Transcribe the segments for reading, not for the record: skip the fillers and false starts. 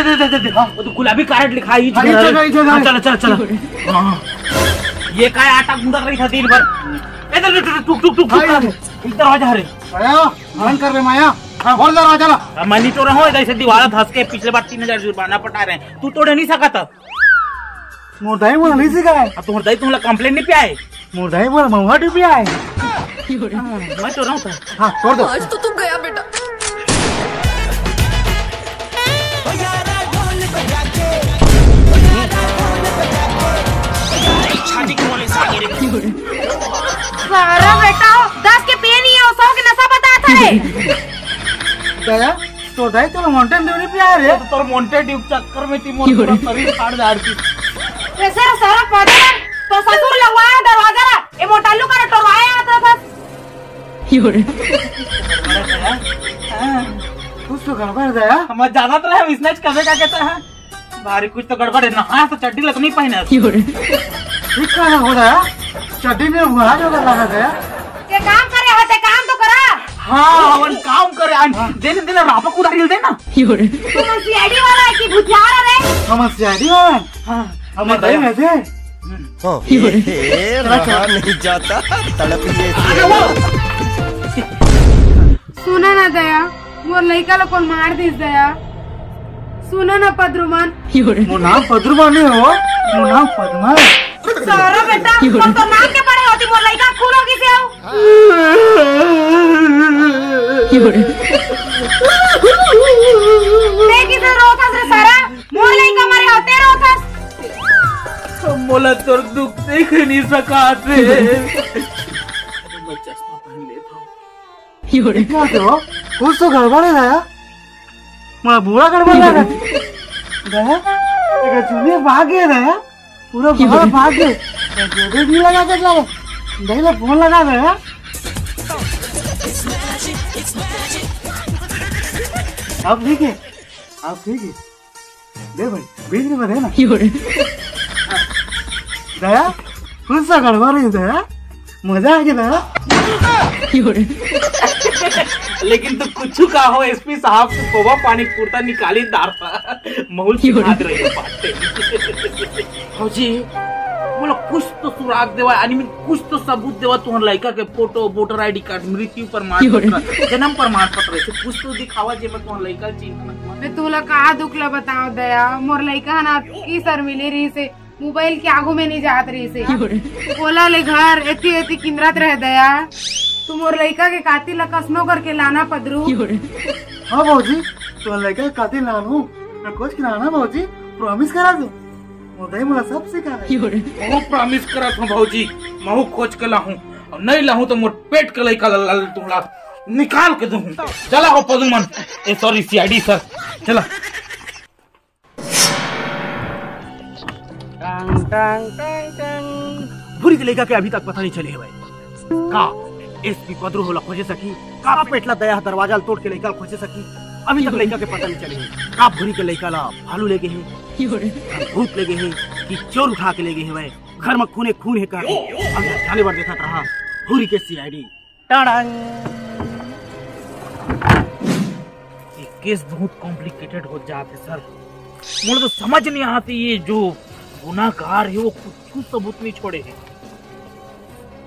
दे वो तो गुलाबी कारट लिखा है। चलो चलो चलो। ये काय आटा गुंडा रही था दिन भर। इधर टुक टुक टुक इधर आ जा रे। बंद कर रे माया। बोल दरवाजा ला। मैं नहीं तोड़ रहा हूँ, इधर से दीवार धस के पिछले बार 3000 जुर्माना पटा रहे हैं। तू तोड़ नहीं सका था। मोरदाई बोला नहीं सीखा है। तुम्हारे दाई तुम्हारा कंप्लेंट नहीं पिया है। मोरदाई बोला महुआ भी पिया है। मैं तोड़ रहा हूँ। हाँ तोड़ दो। आज तो तुम गया बेटा। सारा बेटा 10 के पे नहीं है, 100 के नशा बता था रे। दया तो दाई तो माउंटेन ड्यू नहीं पिया रे। तो तोर माउंटेन ड्यू चक्कर में थी मोर पूरा शरीर फाड़ जा रही थी। वैसे सारा पता तो ससुर लगवाया दरवाजा ला। ये मोटालू का टरवाया आता बस। कुछ तो गड़बड़ दया। हम ज्यादा तो है स्नैच करने का कहता है। भारी कुछ तो गड़बड़ है। नहाया तो चड्डी लग नहीं पहने। ठीक कहा हो रहा चड्डी में हुआ जो कर रहा है। ये काम करे हते काम तो करा। हाँ वन काम करे। दिन दिन रापा कुदा हिल दे ना। तुम सीआईडी वाला है कि भुतियारा रे? हम सीआईडी वाला। हां हम दही में दे। रहा नहीं जाता तड़प ये। सुना ना दया, मोर लइका लो कौन मार दिस दया। सुना ना पद्रुमान। मोर नाम पद्रुमान नहीं हो, मोर नाम पद्मा है। सारा बेटा हम तो नाम के पड़े होती, मोर लइका खून होगी से आओ। देखी से रोथस रे सारा, मोर लइका मारे होते रोथस। मोला तोर दुख देख नहीं सका थे। मैं चश्मा पहन लेता हूँ। क्या हो? कुछ तो गड़बड़ है दया। मैं बुरा गड़बड़ लगा। दया एक चुनी भाग गया दया। पूरा बाहर भाग गए। जो भी लगा के लगा। दही ला फोन लगा दया। आप ठीक है? आप ठीक है? दे भाई बीच में बता ना। दया कुछ सा गड़बड़ है दया। मजा आ गया दया। लेकिन तो कुछ का हो एसपी साहब से कोबा पानी पूरता निकाली दारता महल की भाग रही है बातें। फौजी बोलो कुछ तो सुराग देवा यानी कुछ तो सबूत देवा। तुहर लड़का के फोटो, वोटर आईडी कार्ड, मृत्यु प्रमाण पत्र, जन्म प्रमाण पत्र से कुछ तो दिखावा जे मैं तुहर लड़का चिन्ह। मैं तोला कहा दुख ला बताओ दया। मोर लइका ना की सर मिले रही से मोबाइल के आगू में नहीं जात रही से। बोला ले घर एती एती किंद्रत रह दया। तू मोर लइका के कातिल ला कसनो करके लाना पदरू। हाँ भाजी तो लड़का कातिल लानू। मैं कुछ खिलाना भाजी प्रॉमिस करा दो। मोदाई मोला सब सिखा रहे। महू प्रॉमिस करा था भाजी। महू खोज के लाहूं और नहीं लाहूं तो मोर पेट के लइका तुमला निकाल के दूं। चला हो पदुमन। ए सॉरी सीआईडी सर चला। भूरी के लइका के अभी तक पता नहीं चले है भाई। का एसपी पदरू होला खोजे सकी। का पेटला दया दरवाजा तोड़ के लइका खोजे सकी। अभी तक लइका के पता नहीं चले है। का भूरी के लइका ला भालू ले गए हैं, भूत ले गए हैं कि चोर उठा के ले गए हैं भाई। घर में खूने खून है का। अभी जाने बार देखा रहा भूरी के सीआईडी। ये केस बहुत कॉम्प्लिकेटेड हो जाते सर। मुझे तो समझ नहीं आती ये जो गुनाहगार है वो कुछ सबूत नहीं छोड़े है।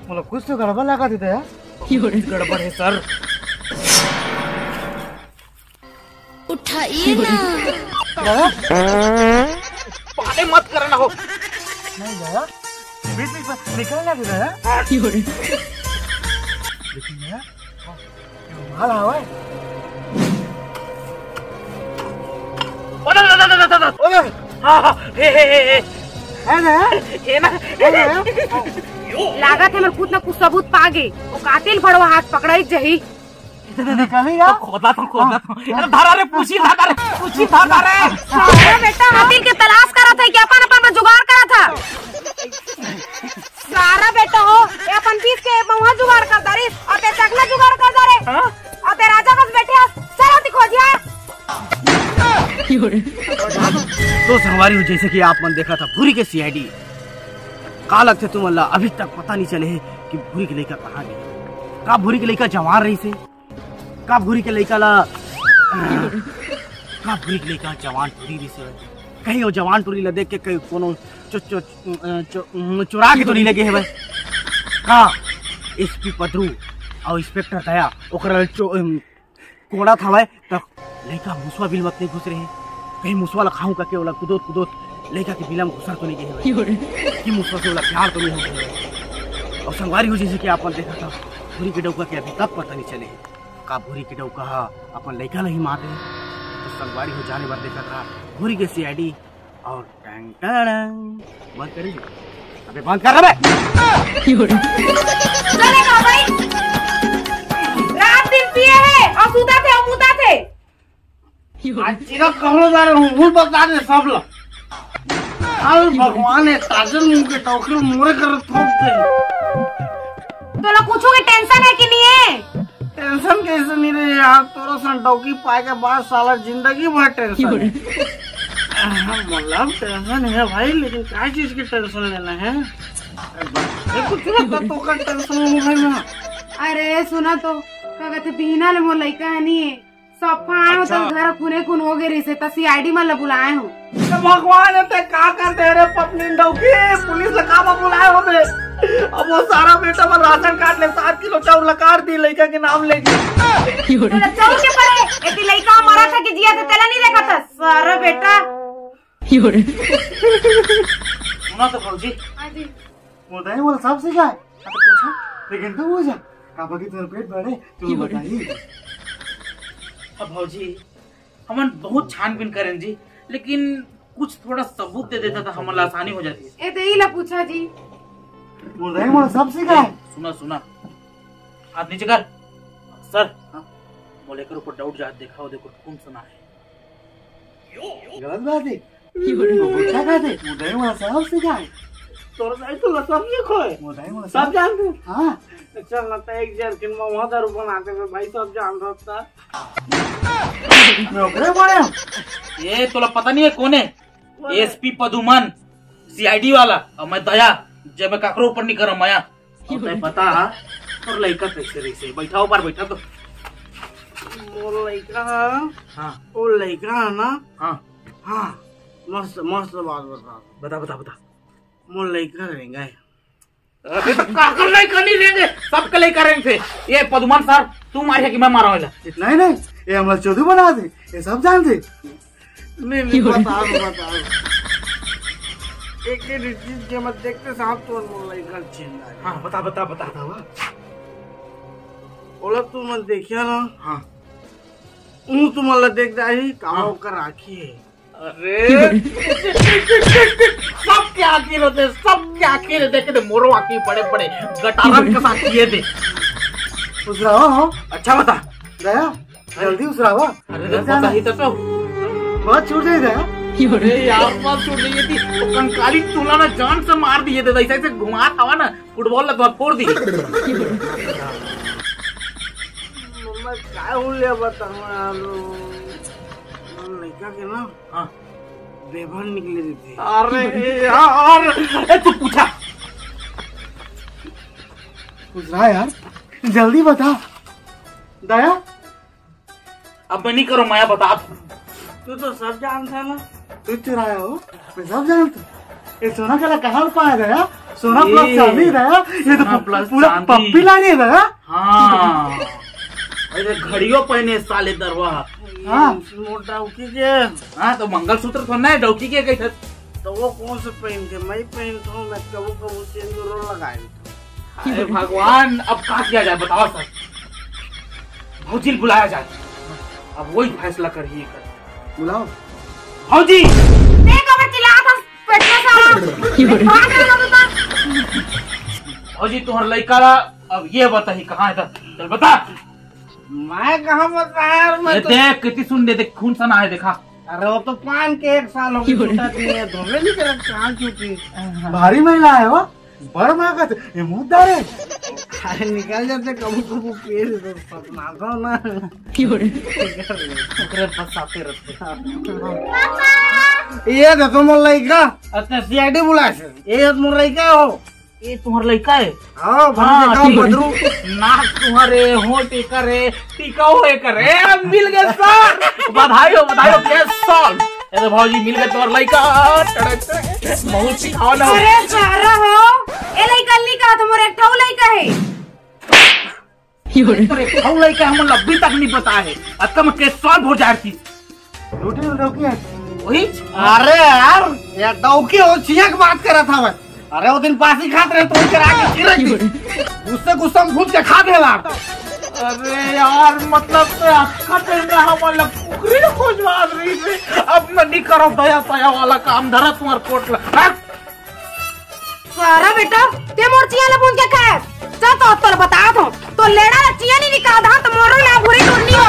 मतलब कुछ तो गड़बड़ लगा देता है। गड़बड़ है सर। उठाइए ना। पानी मत करना हो। नहीं दया बीच में निकलना देता है। लेकिन यार माल आवा है। ओए हाँ हे है दया ये ना लागत है मैं कुछ न कुछ सबूत पागे। वो कातिल भड़वा हाथ पकड़ाई जही। निकलेगा खोदा तो धारा रे पूछी धारा रे पूछी धारा रे। सारा बेटा कातिल के तलाश करा था कि अपन अपन में जुगाड़ करा था। सारा बेटा हो ये अपन पीस के महुआ जुगाड़ करता रे और ते चकला जुगाड़ करता रे। और ते राजा बस बैठे चलो दिखो जिया। तो संगवारी हो जैसे कि आप मन देखा था भूरी के सीआईडी। का लगते तुम अल्लाह अभी तक पता नहीं चले है कि भूरी के लइका कहाँ गए। का भूरी के लइका जवान रही से। का भूरी के लइका ला का भूरी के लइका जवान टूरी भी से कहीं वो जवान टूरी ला देख के कहीं कोनो चुरा के तो नहीं लगे है भाई का एसपी पदरू और इंस्पेक्टर दया ओकरा कोड़ा था भाई तब लइका मुसवा बिल मत नहीं घुस रहे कहीं मुसवा ला खाऊं का के वाला कुदोत लइका के बिला में घुसर तो नहीं गए भाई कि मुसवा से वाला प्यार तो नहीं हो गया और संगवारी हो जैसे कि आपन देखा था भूरी के डौका के अभी तक पता नहीं चले का भूरी के डौका अपन लइका नहीं मार रहे तो संगवारी हो जाने बार देखा था भूरी के सीआईडी और टंग टंग बंद करिए अबे बंद कर रहा चलेगा भाई रात दिन पिए है और सूता थे और मुदा थे चिरा कहलो जा रहे हूँ बता दे सब लोग हाल भगवान है ताजल मुंह के टोकरे मोरे कर थोप दे तो लोग पूछो कि टेंशन है कि नहीं है टेंशन कैसे नहीं रहे यार तोरा सन डौकी पाए के बाद साला जिंदगी भर टेंशन मतलब टेंशन है भाई लेकिन क्या चीज की टेंशन लेना है कुछ तो का टेंशन भाई ना अरे सुना तो क्या कहते बिना ले मोर लइका है नहीं सफा आए हो तो घर खुने खुन हो गए से तो सीआईडी में बुलाए हो भगवान है ते का करते रे पपली डौकी पुलिस लगा बुलाए हो बे अब वो सारा बेटा में राशन कार्ड ले 7 किलो चावल लकार दी लड़का के नाम लेके चावल के परे एती लड़का मरा था कि जिया तो तेला नहीं देखा था सारा बेटा सुना तो फौजी हां जी बताइए वो सब से जाए तो पूछा लेकिन तू हो जा का बाकी तेरा पेट भरे तू बताइए अब भौजी हमन बहुत छानबीन करें जी लेकिन कुछ थोड़ा सबूत दे देता था हमारा आसानी हो जाती है ए तो ला पूछा जी बोल रहे वो सब से जाए सुना हाथ नीचे कर सर बोले कर ऊपर डाउट जा देखा हो देखो कौन सुना है गलत बात है पूछा का थे मुझे वो सब से जाए तोर नहीं तो सब ये खोए मुझे वो सब जानते हां चल ना तो एक जन किन में वहां दारू बनाते हुए भाई सब जान रहा मैं ओकरे बोले ये तोला पता नहीं है कौन है एसपी पदुमन सीआईडी वाला और मैं दया जब मैं काकरो ऊपर नहीं कर माया और पता और लड़का कैसे रही से बैठा ऊपर बैठा तो वो लड़का हाँ वो लड़का है ना हाँ हाँ मस्त मस्त बात बता वो लड़का रहेगा अबे तो काकर लड़का नहीं लेंगे सब कले करेंगे ये पदुमन सर तू मारे कि मैं मारा वाला नहीं ये हमारा चौधरी बना दे ये सब जानते नहीं बता एक चीज के मत देखते साहब तो लड़का चिल्ला हाँ बता ओला तू मत देखिया ना हाँ तुम्हाला देख जाही कावा कर राखी है अरे सब क्या आखिर होते सब आखिर देखे थे मोरो आखिर बड़े गटारन के साथ किए थे उसरावा अच्छा बता गया जल्दी उसरावा अरे पता ही तो बहुत छूट जाए गया अरे यार बात छूट गई थी तो कंकाली तुला ना जान से मार दिए थे ऐसे घुमा था ना फुटबॉल लगा फोड़ दी मम्मा क्या हो लिया बता लड़का के ना हाँ बेभन निकले थे अरे यार तू पूछा पूछ रहा यार जल्दी बता दया अब मैं नहीं करो माया बता तू तो सब जानता ना तू चुराया हो मैं सब जानता ये सोना कला कहाँ पाया गया सोना प्लस चांदी गया ये तो पूरा पप्पी लाने गया हाँ अरे घड़ियों पहने साले दरवा हाँ डौकी के हाँ तो मंगलसूत्र थोड़ा है डौकी के गई तो वो कौन से पहनते मैं पहनता हूँ मैं कबू सिंदूर लगाए अरे भगवान अब क्या किया जाए बताओ सर भौजी बुलाया जाए अब वही फैसला करिए बुलाओ भौजी देखो मैं चिल्ला था पेट में सारा भौजी तुम्हारा लड़का अब ये बता ही कहाँ है चल बता मैं कहाँ बता यार मैं तो देख कितनी सुन दे देख खून सना है देखा अरे वो तो पान के 1 साल हो गया छूटा नहीं है धोले नहीं कर कहाँ छूटी भारी महिला है वो बड़ मागत ये मुद्दा है अरे निकल जाते कबू पेड़ तो सपना था ना फंसाते रहते ये देखो मोर लड़का अच्छा सीआईडी बुला ये मोर लड़का हो ये तुम्हारा लड़का है? हाँ हाँ, गाँव ठीक है। बदरू नाक तुम्हारे होठ करे टीका हुए करे मिल गए सर। बधाई हो केस सॉल्व। अरे भाजी मिल गए तुम्हारा लड़का। बहुत सिखाओ ना। अरे सारा हो ए लइका ली का तुम्हारे एक ठौ लइका है। हम लड़का हम अभी तक नहीं पता है। अब केस सॉल्व हो जाए थी रोटी में लौकी है। वही। अरे यार ये डौकी हो चिया की बात कर रहा था मैं। अरे वो दिन पासी खाते रहे तो उनके आगे गिर रही थी। गुस्से में घुस के खा गया। अरे यार मतलब पुकरी खोजवा रही थी। अब मैं नहीं करो दया सया वाला काम धरा तुम्हारे कोट ला। सारा बेटा ते मोर चिया ले पूछ के खाए जा तो बता दो तो लेड़ा चिया नहीं निकाल दा तो मोरो ला भूरी टोरनी हो।